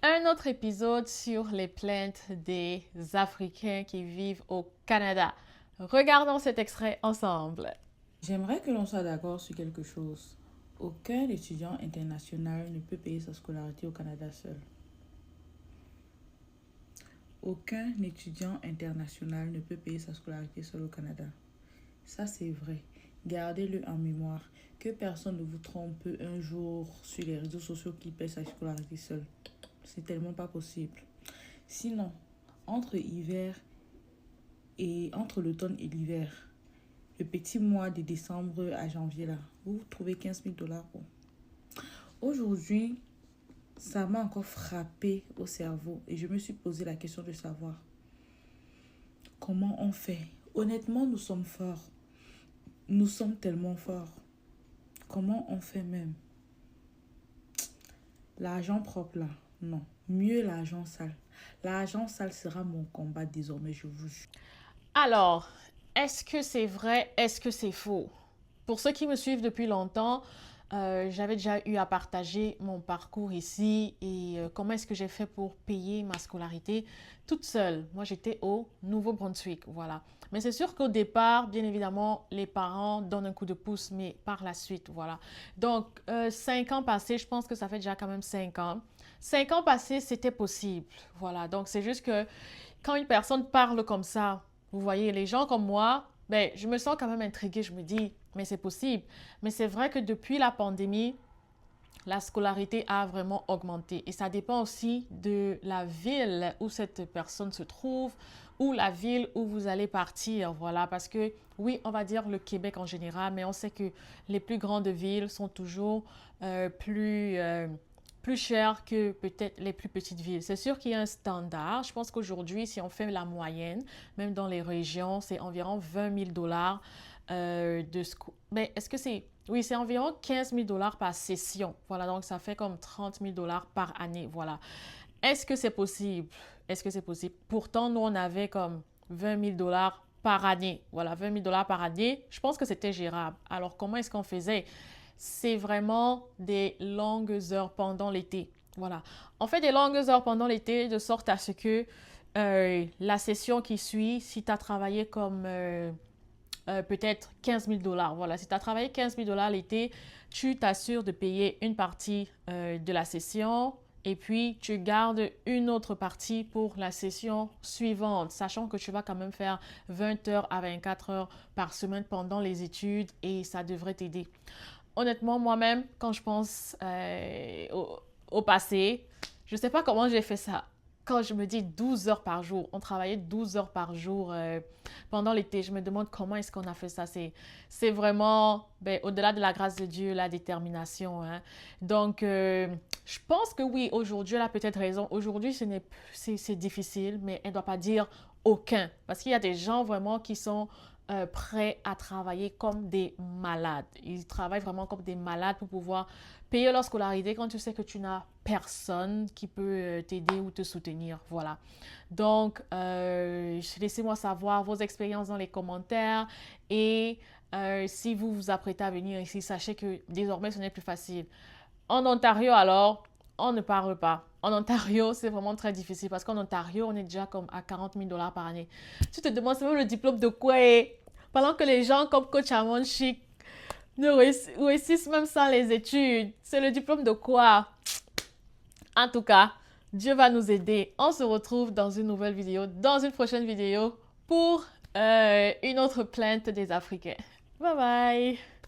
Un autre épisode sur les plaintes des Africains qui vivent au Canada. Regardons cet extrait ensemble. J'aimerais que l'on soit d'accord sur quelque chose. Aucun étudiant international ne peut payer sa scolarité au Canada seul. Aucun étudiant international ne peut payer sa scolarité seul au Canada. Ça, c'est vrai. Gardez-le en mémoire. Que personne ne vous trompe un jour sur les réseaux sociaux qui paye sa scolarité seul. C'est tellement pas possible. Sinon, entre hiver et entre l'automne et l'hiver, le petit mois de décembre à janvier là, vous trouvez 15 000 $. Bon. Aujourd'hui, ça m'a encore frappé au cerveau et je me suis posé la question de savoir comment on fait. Honnêtement, nous sommes forts. Nous sommes tellement forts. Comment on fait même? L'argent propre là, non. Mieux l'argent sale. L'argent sale sera mon combat désormais, je vous jure. Alors, est-ce que c'est vrai? Est-ce que c'est faux? Pour ceux qui me suivent depuis longtemps, j'avais déjà eu à partager mon parcours ici et comment est-ce que j'ai fait pour payer ma scolarité toute seule. Moi, j'étais au Nouveau-Brunswick, voilà. Mais c'est sûr qu'au départ, bien évidemment, les parents donnent un coup de pouce, mais par la suite, voilà. Donc, 5 ans passés, je pense que ça fait déjà quand même 5 ans. 5 ans passés, c'était possible, voilà. Donc, c'est juste que quand une personne parle comme ça, vous voyez, les gens comme moi, ben, je me sens quand même intriguée. Je me dis, mais c'est possible. Mais c'est vrai que depuis la pandémie, la scolarité a vraiment augmenté. Et ça dépend aussi de la ville où cette personne se trouve ou la ville où vous allez partir. Voilà, parce que oui, on va dire le Québec en général, mais on sait que les plus grandes villes sont toujours plus chères que peut-être les plus petites villes. C'est sûr qu'il y a un standard. Je pense qu'aujourd'hui, si on fait la moyenne, même dans les régions, c'est environ 20 000 $ mais est-ce que c'est... Oui, c'est environ 15 000 $ par session. Voilà, donc ça fait comme 30 000 $ par année. Voilà. Est-ce que c'est possible? Est-ce que c'est possible? Pourtant, nous, on avait comme 20 000 $ par année. Voilà, 20 000 $ par année. Je pense que c'était gérable. Alors, comment est-ce qu'on faisait? C'est vraiment des longues heures pendant l'été. Voilà. On fait des longues heures pendant l'été de sorte à ce que la session qui suit, si tu as travaillé comme peut-être 15 000 $. Voilà, si tu as travaillé 15 000 $ l'été, tu t'assures de payer une partie de la session et puis tu gardes une autre partie pour la session suivante, sachant que tu vas quand même faire 20 heures à 24 heures par semaine pendant les études et ça devrait t'aider. Honnêtement, moi-même, quand je pense au passé, je ne sais pas comment j'ai fait ça. Quand je me dis 12 heures par jour, on travaillait 12 heures par jour pendant l'été. Je me demande comment est-ce qu'on a fait ça. C'est vraiment, ben, au-delà de la grâce de Dieu, la détermination, hein. Donc, je pense que oui, aujourd'hui, elle a peut-être raison. Aujourd'hui, c'est difficile, mais elle ne doit pas dire aucun. Parce qu'il y a des gens vraiment qui sont prêts à travailler comme des malades. Ils travaillent vraiment comme des malades pour pouvoir payer leur scolarité quand tu sais que tu n'as personne qui peut t'aider ou te soutenir. Voilà. Donc, laissez-moi savoir vos expériences dans les commentaires et si vous vous apprêtez à venir ici, sachez que désormais ce n'est plus facile. En Ontario, alors, on ne parle pas. En Ontario, c'est vraiment très difficile parce qu'en Ontario, on est déjà comme à 40 000 $ par année. Tu te demandes, c'est même le diplôme de quoi? Pendant que les gens comme Coach Amon Chic ne réussissent même sans les études. C'est le diplôme de quoi? En tout cas, Dieu va nous aider. On se retrouve dans une nouvelle vidéo, dans une prochaine vidéo pour une autre plainte des Africains. Bye bye!